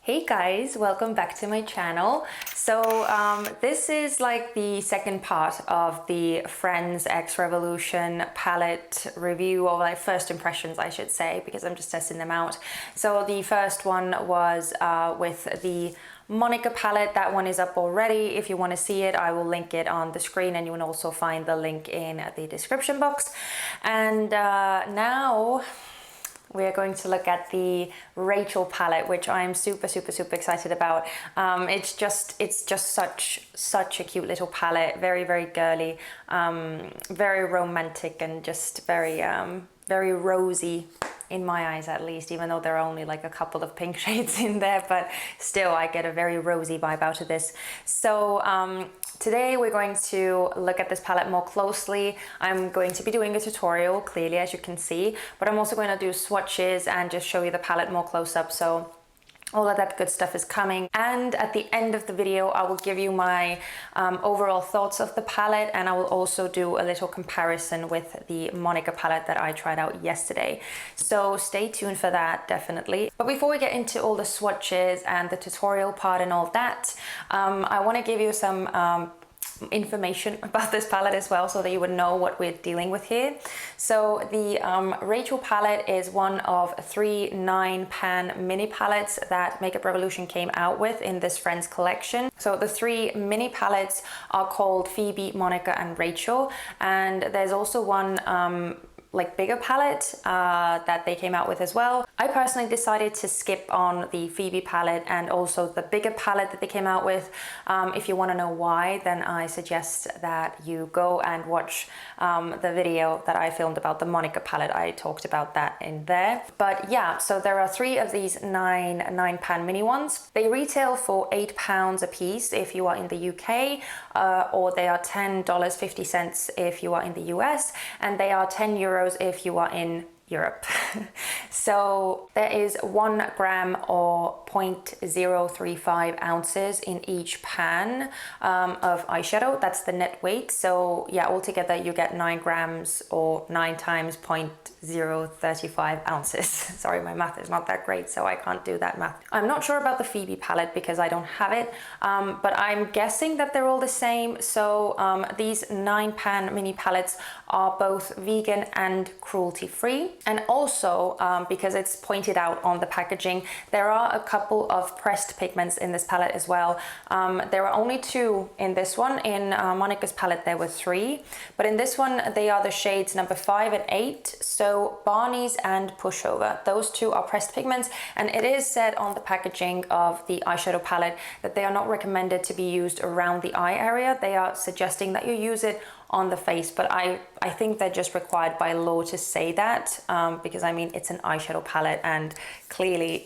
Hey guys, welcome back to my channel. So this is like the second part of the Friends X Revolution palette review, or like first impressions I should say, because I'm just testing them out. So the first one was with the Monica palette. That one is up already. If you want to see it, I will link it on the screen, and you will also find the link in the description box. And now we're going to look at the Rachel palette, which I'm super excited about. It's just such a cute little palette, very girly, very romantic, and just very rosy in my eyes, at least, even though there are only like a couple of pink shades in there, but still I get a very rosy vibe out of this. So today we're going to look at this palette more closely. I'm going to be doing a tutorial, clearly, as you can see, but I'm also going to do swatches and just show you the palette more close up. So all of that good stuff is coming. And at the end of the video, I will give you my overall thoughts of the palette, and I will also do a little comparison with the Monica palette that I tried out yesterday. So stay tuned for that, definitely. But before we get into all the swatches and the tutorial part and all that, I want to give you some information about this palette as well, so that you would know what we're dealing with here. So the Rachel palette is one of 3 9-pan mini palettes that Makeup Revolution came out with in this Friends collection. So the 3 mini palettes are called Phoebe, Monica, and Rachel, and there's also one like bigger palette that they came out with as well. I personally decided to skip on the Phoebe palette and also the bigger palette that they came out with. If you want to know why, then I suggest that you go and watch the video that I filmed about the Monica palette. I talked about that in there. But yeah, so there are 3 of these 9-pan mini ones. They retail for £8 a piece if you are in the UK, or they are $10.50 if you are in the US, and they are €10 if you are in Europe. So there is 1 gram or 0.035 ounces in each pan of eyeshadow. That's the net weight. So yeah, altogether you get 9 grams or 9 times 0.035 ounces. Sorry, my math is not that great, so I can't do that math. I'm not sure about the Phoebe palette because I don't have it, but I'm guessing that they're all the same. So these 9-pan mini palettes are both vegan and cruelty-free. And also, because it's pointed out on the packaging, there are a couple of pressed pigments in this palette as well. There are only 2 in this one. In Monica's palette there were 3, but in this one they are the shades number 5 and 8. So Barney's and Pushover, those 2 are pressed pigments, and it is said on the packaging of the eyeshadow palette that they are not recommended to be used around the eye area. They are suggesting that you use it on the face, but I think they're just required by law to say that, because I mean, it's an eyeshadow palette, and clearly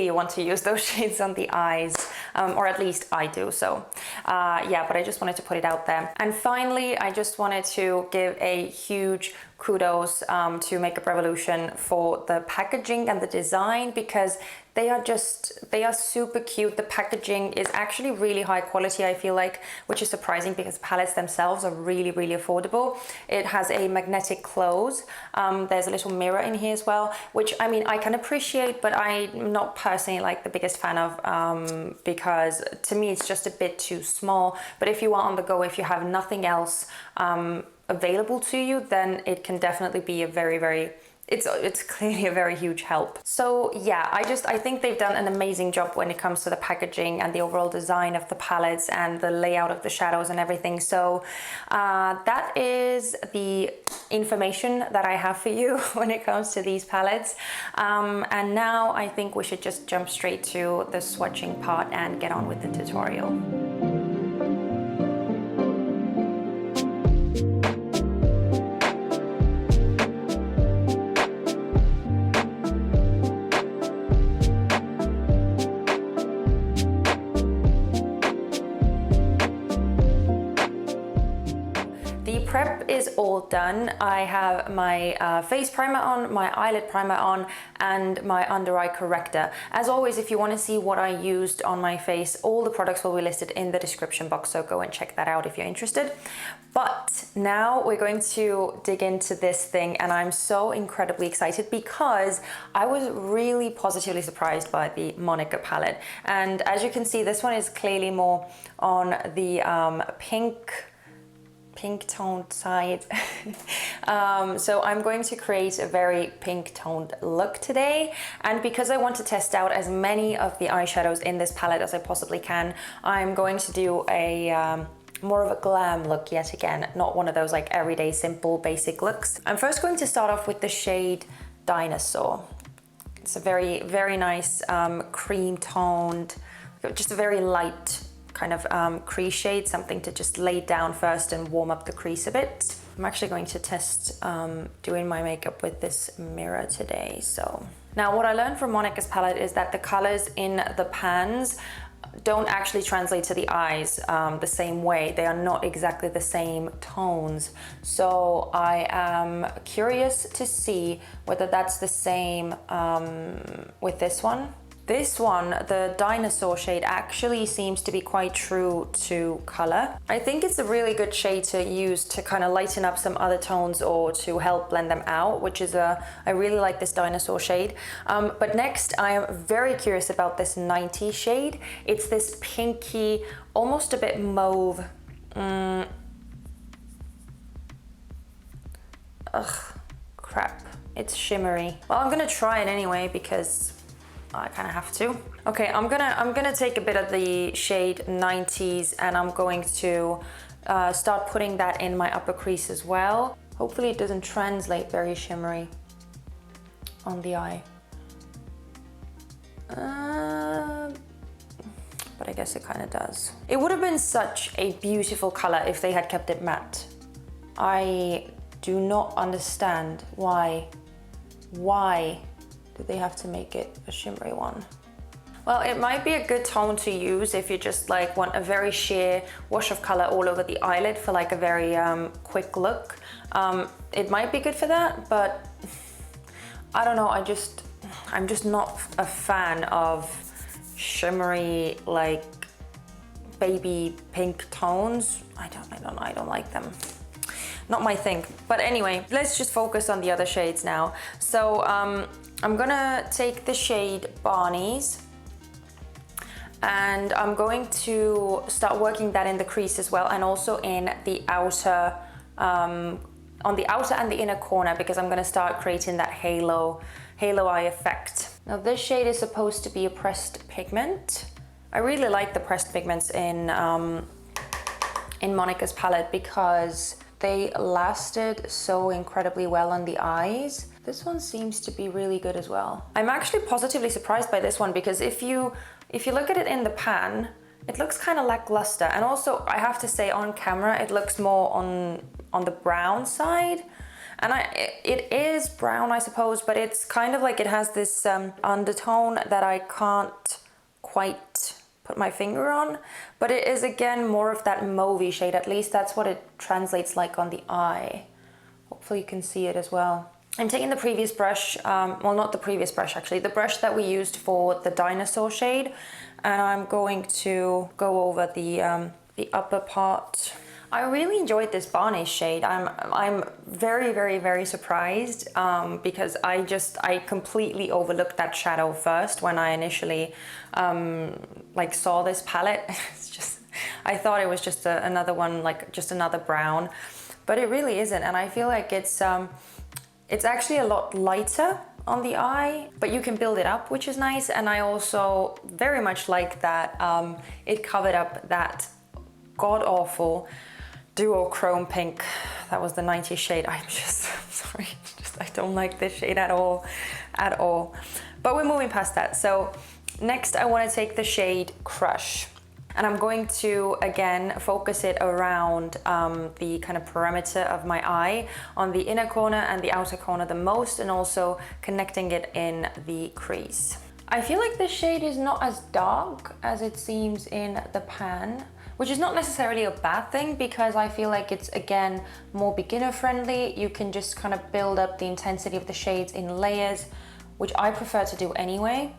you want to use those shades on the eyes, or at least I do. So yeah, but I just wanted to put it out there. And finally, I just wanted to give a huge kudos to Makeup Revolution for the packaging and the design, because they are super cute. The packaging is actually really high quality, I feel like, which is surprising because palettes themselves are really affordable. It has a magnetic close. There's a little mirror in here as well, which I mean I can appreciate, but I'm not personally like the biggest fan of, because to me it's just a bit too small. But if you are on the go, if you have nothing else available to you, then it can definitely be a it's clearly a very huge help. So yeah, I think they've done an amazing job when it comes to the packaging and the overall design of the palettes and the layout of the shadows and everything. So that is the information that I have for you when it comes to these palettes. And now I think we should just jump straight to the swatching part and get on with the tutorial. Prep prep is all done. I have my face primer on, my eyelid primer on, and my under eye corrector. As always, if you want to see what I used on my face, all the products will be listed in the description box, so go and check that out if you're interested. But now we're going to dig into this thing, and I'm so incredibly excited because I was really positively surprised by the Monica palette. And as you can see, this one is clearly more on the pink toned side. So I'm going to create a very pink toned look today, and because I want to test out as many of the eyeshadows in this palette as I possibly can, I'm going to do a more of a glam look yet again, not one of those like everyday simple basic looks. I'm first going to start off with the shade Dinosaur. It's a very nice cream toned, just a very light kind of crease shade, something to just lay down first and warm up the crease a bit. I'm actually going to test doing my makeup with this mirror today. So now what I learned from Monica's palette is that the colors in the pans don't actually translate to the eyes the same way. They are not exactly the same tones. So I am curious to see whether that's the same with this one. This one, the Dinosaur shade, actually seems to be quite true to color. I think it's a really good shade to use to kind of lighten up some other tones or to help blend them out, which is I really like this Dinosaur shade. But next, I am very curious about this 90 shade. It's this pinky, almost a bit mauve. Ugh, crap. It's shimmery. Well, I'm gonna try it anyway because I kind of have to. Okay, I'm gonna take a bit of the shade 90s and I'm going to start putting that in my upper crease as well. Hopefully it doesn't translate very shimmery on the eye. But I guess it kind of does. It would have been such a beautiful color if they had kept it matte. I do not understand why do they have to make it a shimmery one? Well, it might be a good tone to use if you just like want a very sheer wash of color all over the eyelid for like a very quick look. It might be good for that, but I don't know, I'm just not a fan of shimmery, like baby pink tones. I don't like them. Not my thing. But anyway, let's just focus on the other shades now. So I'm gonna take the shade Barney's and I'm going to start working that in the crease as well, and also in the outer, on the outer and the inner corner, because I'm gonna start creating that halo eye effect. Now this shade is supposed to be a pressed pigment. I really like the pressed pigments in Monica's palette because they lasted so incredibly well on the eyes. This one seems to be really good as well. I'm actually positively surprised by this one because if you look at it in the pan, it looks kind of lackluster. And also I have to say on camera, it looks more on the brown side. And it is brown, I suppose, but it's kind of like it has this undertone that I can't quite put my finger on, but it is again more of that mauvey shade. At least that's what it translates like on the eye. Hopefully you can see it as well. I'm taking the previous brush, well, not the previous brush actually, the brush that we used for the Dinosaur shade, and I'm going to go over the upper part. I really enjoyed this Barney shade. I'm very surprised because I completely overlooked that shadow first when I initially like saw this palette. It's just, I thought it was just another one, like just another brown, but it really isn't. And I feel like it's actually a lot lighter on the eye, but you can build it up, which is nice. And I also very much like that it covered up that god-awful duo chrome pink. That was the 90 shade. I'm sorry, I don't like this shade at all. But we're moving past that. So next I want to take the shade Crush. And I'm going to, again, focus it around the kind of perimeter of my eye, on the inner corner and the outer corner the most, and also connecting it in the crease. I feel like this shade is not as dark as it seems in the pan, which is not necessarily a bad thing because I feel like it's, again, more beginner friendly. You can just kind of build up the intensity of the shades in layers, which I prefer to do anyway,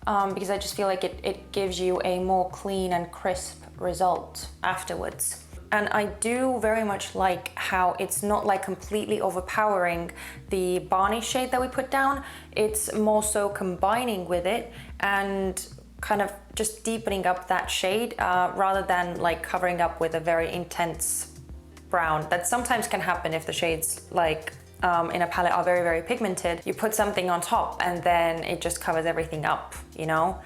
because I just feel like it gives you a more clean and crisp result afterwards. And I do very much like how it's not like completely overpowering the Barney shade that we put down. It's more so combining with it and kind of just deepening up that shade rather than like covering up with a very intense brown. That sometimes can happen if the shades like in a palette are very, very pigmented. You put something on top and then it just covers everything up, you know,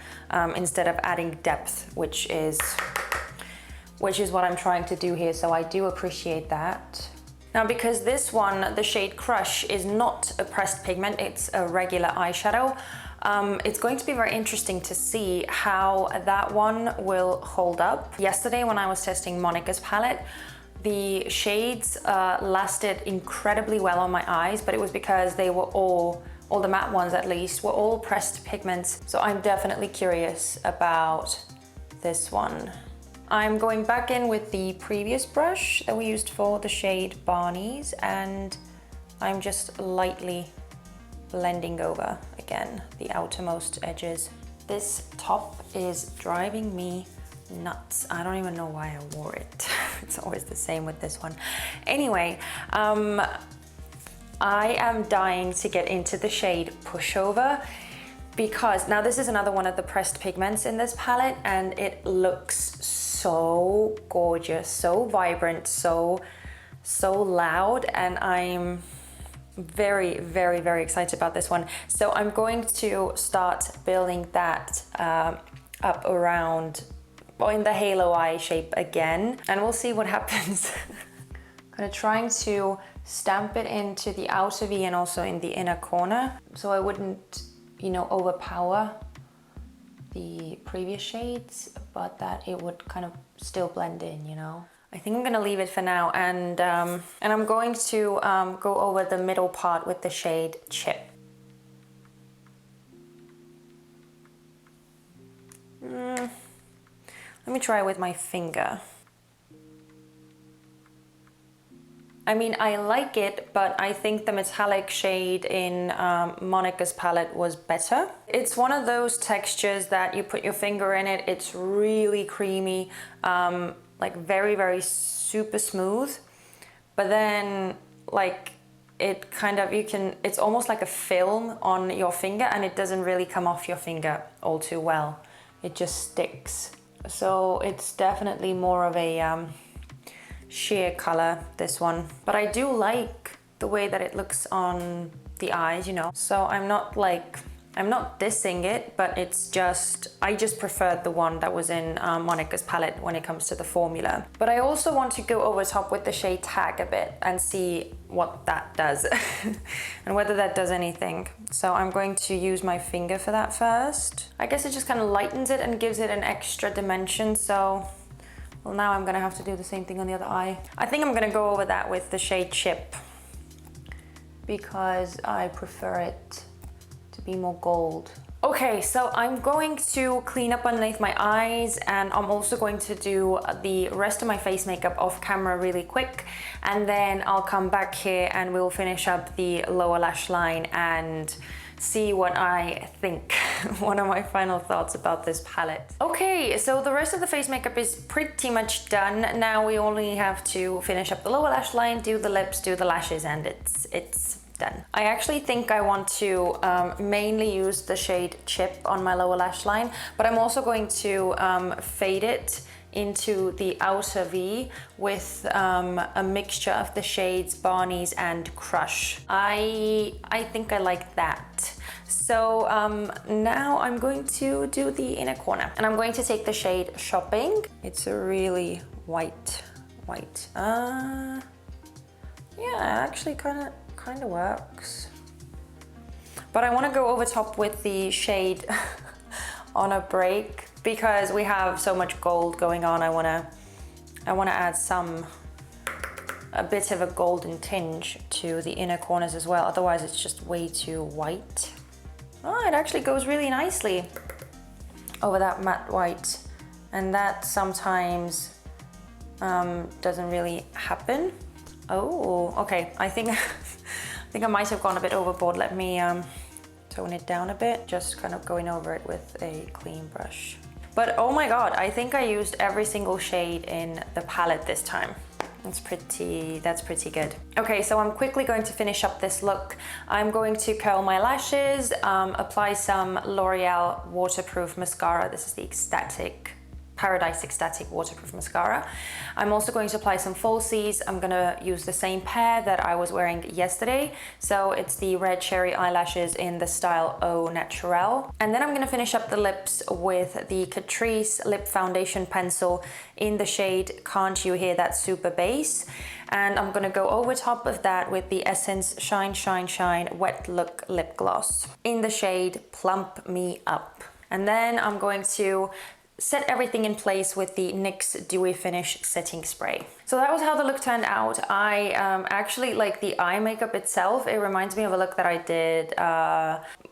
instead of adding depth, which is what I'm trying to do here. So I do appreciate that. Now, because this one, the shade Crush, is not a pressed pigment, it's a regular eyeshadow, it's going to be very interesting to see how that one will hold up. Yesterday when I was testing Monica's palette, the shades lasted incredibly well on my eyes, but it was because they were all the matte ones at least, were all pressed pigments. So I'm definitely curious about this one. I'm going back in with the previous brush that we used for the shade Barney's, and I'm just lightly blending over, again, the outermost edges. This top is driving me nuts. I don't even know why I wore it. It's always the same with this one. Anyway, I am dying to get into the shade Pushover, because now this is another one of the pressed pigments in this palette, and it looks so gorgeous, so vibrant, so loud, and I'm very, very, very excited about this one. So I'm going to start building that up around, well, in the halo eye shape again, and we'll see what happens. Kind of trying to stamp it into the outer V and also in the inner corner, so I wouldn't, you know, overpower the previous shades, but that it would kind of still blend in, you know. I think I'm gonna leave it for now, and I'm going to go over the middle part with the shade Chip. Let me try with my finger. I mean, I like it, but I think the metallic shade in Monica's palette was better. It's one of those textures that you put your finger in it, it's really creamy, like very, very super smooth. But then, like, it kind of, it's almost like a film on your finger, and it doesn't really come off your finger all too well. It just sticks. So it's definitely more of a sheer color, this one, but I do like the way that it looks on the eyes, you know. So I'm not dissing it, but it's just, I just preferred the one that was in Monica's palette when it comes to the formula. But I also want to go over top with the shade Tag a bit and see what that does and whether that does anything. So I'm going to use my finger for that first. I guess it just kind of lightens it and gives it an extra dimension. So, well, now I'm gonna have to do the same thing on the other eye. I think I'm gonna go over that with the shade Chip because I prefer it to be more gold. Okay, so I'm going to clean up underneath my eyes, and I'm also going to do the rest of my face makeup off camera really quick, and then I'll come back here and we'll finish up the lower lash line and see what I think. What are my final thoughts about this palette? Okay, so the rest of the face makeup is pretty much done. Now we only have to finish up the lower lash line, do the lips, do the lashes, and it's done. I actually think I want to mainly use the shade Chip on my lower lash line, but I'm also going to fade it into the outer V with a mixture of the shades Barney's and Crush. I think I like that. So now I'm going to do the inner corner, and I'm going to take the shade Shopping. It's a really white. Yeah, actually kind of works. But I want to go over top with the shade On a Break, because we have so much gold going on. I want to add a bit of a golden tinge to the inner corners as well. Otherwise it's just way too white. Oh, it actually goes really nicely over that matte white And that sometimes doesn't really happen. Oh, okay. I think I might have gone a bit overboard. Let me tone it down a bit. Just kind of going over it with a clean brush. But oh my god, I think I used every single shade in the palette this time. That's pretty good. Okay, so I'm quickly going to finish up this look. I'm going to curl my lashes, apply some L'Oreal waterproof mascara. This is the Paradise Extatic waterproof mascara. I'm also going to apply some falsies. I'm gonna use the same pair that I was wearing yesterday. So it's the red cherry eyelashes in the style O Naturel. And then I'm gonna finish up the lips with the Catrice lip foundation pencil in the shade Can't You Hear That Super Bass. And I'm gonna go over top of that with the Essence Shine Shine Shine Wet Look Lip Gloss in the shade Plump Me Up. And then I'm going to set everything in place with the NYX Dewy Finish Setting Spray. So that was how the look turned out. I actually like the eye makeup itself. It reminds me of a look that I did,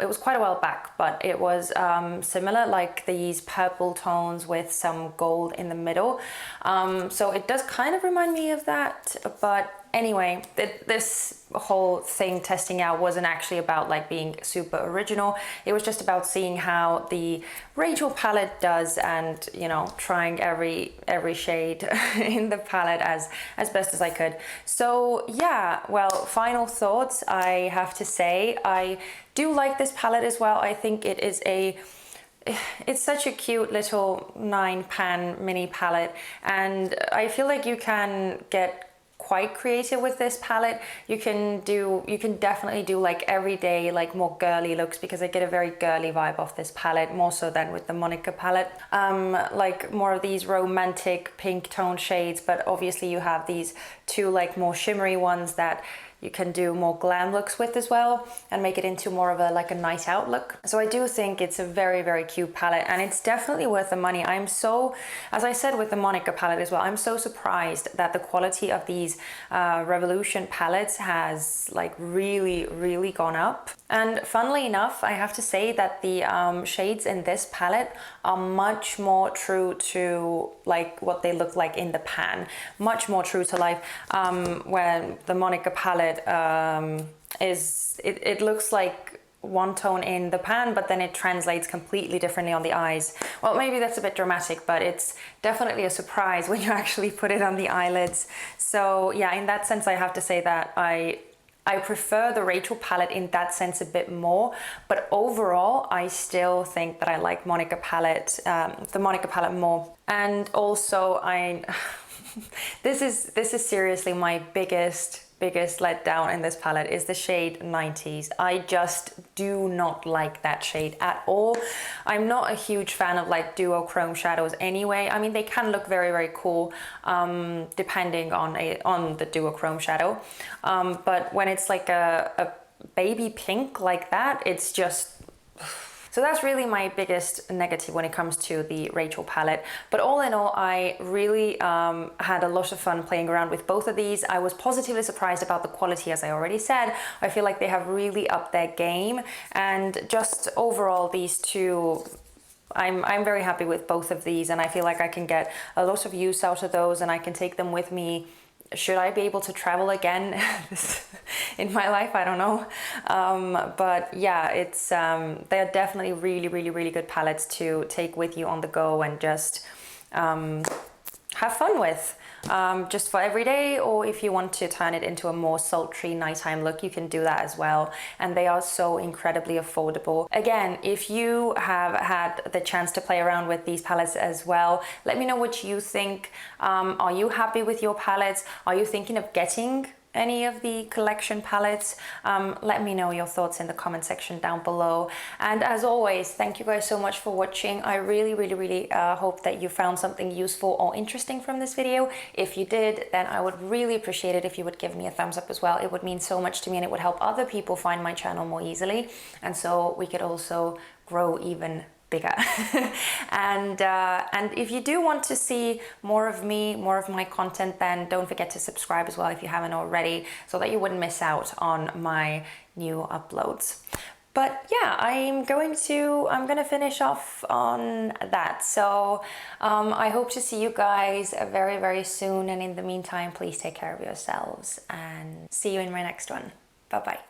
it was quite a while back, but it was similar, like these purple tones with some gold in the middle. So it does kind of remind me of that, but anyway, this whole thing testing out wasn't actually about like being super original. It was just about seeing how the Rachel palette does, and you know, trying every shade in the palette as best as I could. So yeah, well, final thoughts. I have to say I do like this palette as well. I think it is it's such a cute little 9-pan mini palette, and I feel like you can get quite creative with this palette. You can definitely do like everyday, like more girly looks, because I get a very girly vibe off this palette, more so than with the Monica palette. Like more of these romantic pink tone shades, but obviously you have these two like more shimmery ones that you can do more glam looks with as well, and make it into more of a like a night out look. So I do think it's a very, very cute palette, and it's definitely worth the money. I'm so, as I said with the Monica palette as well, I'm so surprised that the quality of these Revolution palettes has like really, really gone up. And funnily enough, I have to say that the shades in this palette are much more true to like what they look like in the pan, much more true to life. When the Monica palette it looks like one tone in the pan, but then it translates completely differently on the eyes. Well, maybe that's a bit dramatic, but it's definitely a surprise when you actually put it on the eyelids. So yeah, in that sense, I have to say that I prefer the Rachel palette in that sense a bit more, but overall I still think that I like Monica palette, the Monica palette more. And also this is seriously my biggest letdown in this palette is the shade 90s. I just do not like that shade at all. I'm not a huge fan of like duochrome shadows anyway. I mean, they can look very, very cool depending on the duochrome shadow. But when it's like a baby pink like that, it's just... So that's really my biggest negative when it comes to the Rachel palette. But all in all, I really had a lot of fun playing around with both of these. I was positively surprised about the quality, as I already said. I feel like they have really upped their game. And just overall, these two, I'm very happy with both of these. And I feel like I can get a lot of use out of those, and I can take them with me. Should I be able to travel again in my life? I don't know. But yeah, it's they're definitely really, really, really good palettes to take with you on the go and just have fun with. Just for every day, or if you want to turn it into a more sultry nighttime look, you can do that as well. And they are so incredibly affordable. Again, if you have had the chance to play around with these palettes as well, let me know what you think. Are you happy with your palettes? Are you thinking of getting any of the collection palettes? Let me know your thoughts in the comment section down below. And as always, thank you guys so much for watching. I really, really, really hope that you found something useful or interesting from this video. If you did, then I would really appreciate it if you would give me a thumbs up as well. It would mean so much to me, and it would help other people find my channel more easily, and so we could also grow even bigger. And if you do want to see more of me, more of my content, then don't forget to subscribe as well if you haven't already, so that you wouldn't miss out on my new uploads. But yeah, I'm gonna finish off on that. So I hope to see you guys very, very soon. And in the meantime, please take care of yourselves and see you in my next one. Bye bye.